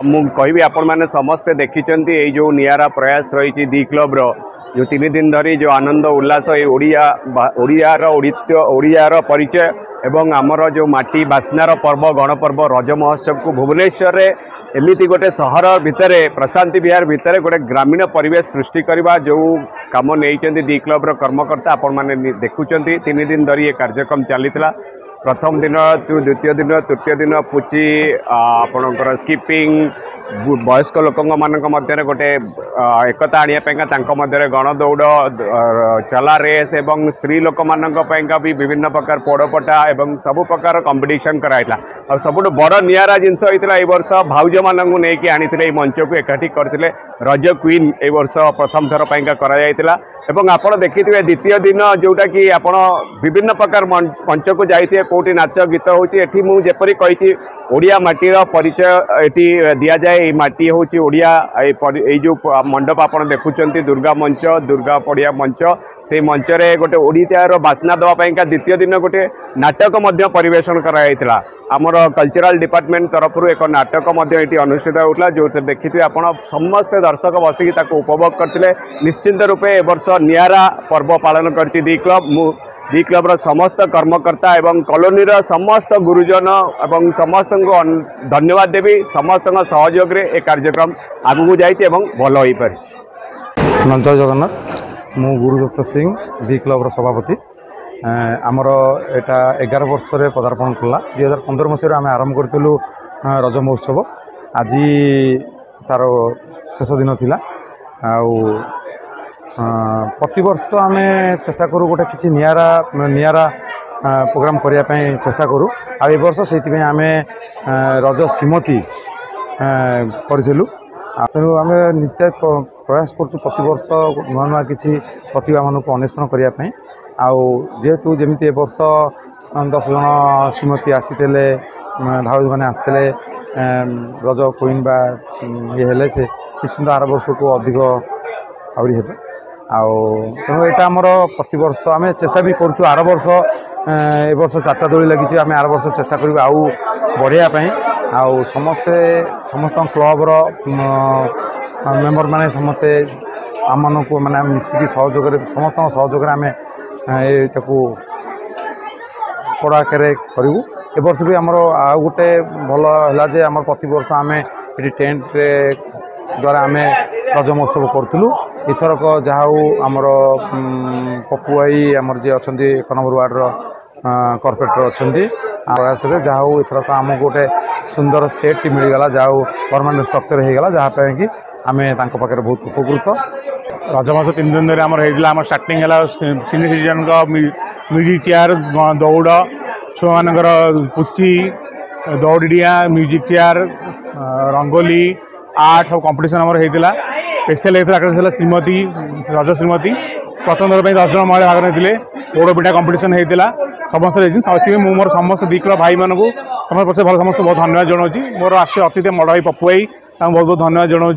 मुझे आपण मैंने समस्ते देखी जो निरा प्रयास रही दी क्लब जो 3 दिन धरी जो आनंद उल्लास ओडियार परिचय एवं आमर जो माटी बास्नार पर्व गणपर्व रज महोत्सव को भुवनेश्वर एमती गोटे सहर भितर प्रशांति विहार भितर गोटे ग्रामीण परिवेश सृष्टि करने जो कम नहीं दी क्लब कर्मकर्ता आपण मैंने देखुं 3 दिन धरी ये कार्यक्रम चली प्रथम दिन द्वितीय दिन तृतीय दिन पुची आपणकर स्कीपिंग वयस्क लोक मध्य गोटे एकता आने गणदौड़ चला रेस एवं स्त्री लोक भी विभिन्न प्रकार पोड़पटा एवं सबु प्रकार कंपटीशन कराइला और सबुठ बड़ निरा जिनस होता है वर्ष भाउज मानू नहीं आनी मंच को एकाठी करते रज क्वीन ए वर्ष प्रथम थर पाइका एवं आपण देखिए द्वितीय दिन जोटा कि आपण विभिन्न प्रकार मंच को जाइए कौटी नाच गीत होती मुझेपरी कही ओडिया माटीर परिचय ये दि जाए माटी हूँ ओडिया जो मंडप आप देखुं दुर्गा मंच दुर्गा पड़िया मंच से मंच रे गोटे ओडियार बास्ना देवाई द्वितीय दिन गोटे नाटक परिवेशन कराइला आमर कल्चरल डिपार्टमेंट तरफ एक नाटक अनुष्ठित होता जो देखिए आप समस्त दर्शक बसिक उपभोग करते निश्चिंत रूपे ए वर्ष निरा पर्व पालन कर दी क्लब समस्त कर्मकर्ता एवं कॉलोनी समस्त गुरुजन एवं समस्त धन्यवाद देवी समस्त सहयोग रे कार्यक्रम आगू जाइए भल हो पार। जय जगन्नाथ मु गुरुदत्त सिंह दी क्लब सभापति आमर एटा 11 वर्ष रे पदार्पण कला 2015 मसीह आम आरंभ करूँ रज महोत्सव आज तार शेष दिन थिला प्रति वर्ष आम चेष्टा करूँ गोटे किसी निरा प्रोग्राम करने चेष्टा करूँ आ वर्ष से आम रज श्रीमती करूँ तेणु आम निश्चय प्रयास करुँ प्रति वर्ष नुआ नुआ किसी प्रतिभा मानक अन्वेषण करने जेहेतु जमी वर्ष 10 जन श्रीमती आसी भाउज मैंने आसते रज क्वीन बा ये हेले से निश्चिंत आर वर्ष को अधिक आहरी हे तेणु यहाँ आमर प्रति वर्ष आम चेष्टा भी करुँ आर वर्ष ए वर्ष 4टा दोली लगी आम आर वर्ष चेष्टा करूँ आउ बढ़ाई समस्त क्लबर मेम्बर माने समस्ते आम मानक मैंने मिसिकी सहयोग समस्त सहयोग आम ये बड़ आकार करूँ ए वर्ष भी आमर आउ गोटे भल है आम प्रति वर्ष आम ये टेंट द्वारा आम रज महोत्सव करूँ इथरक जहाँ आमर पप्पू भाई आमर जी अच्छा 1 नंबर वार्डर कॉर्पोरेटर अच्छा प्रयास जहाँ इथरक आमको गोटे सुंदर सेट मिलगला जहाँ परमानेंट स्ट्रक्चर होगा जहाँपाई कि आम पाखे बहुत उपकृत रज महोत्सव 3 दिन धरी आम स्टार्टिंग है सीनियर सिटीजन म्यूजिक चेयर दौड़ छुआ मानकर पुची दौड़िया म्यूजिक चेयर रंगोली आर्ट सब कंपटीशन आमर होता स्पेशल होता श्रीमती रज श्रीमती प्रथम थर 10 जन महिला भाग नहीं पोड़पिठा कंपटीशन होता समस्त मोर समस्त दी क्लब भाई मानू समस्त भल समस्त बहुत धन्यवाद जनाऊँ मोर आस अतिथि मड़ भाई पप्पू भाई बहुत बहुत धन्यवाद जनाऊँ।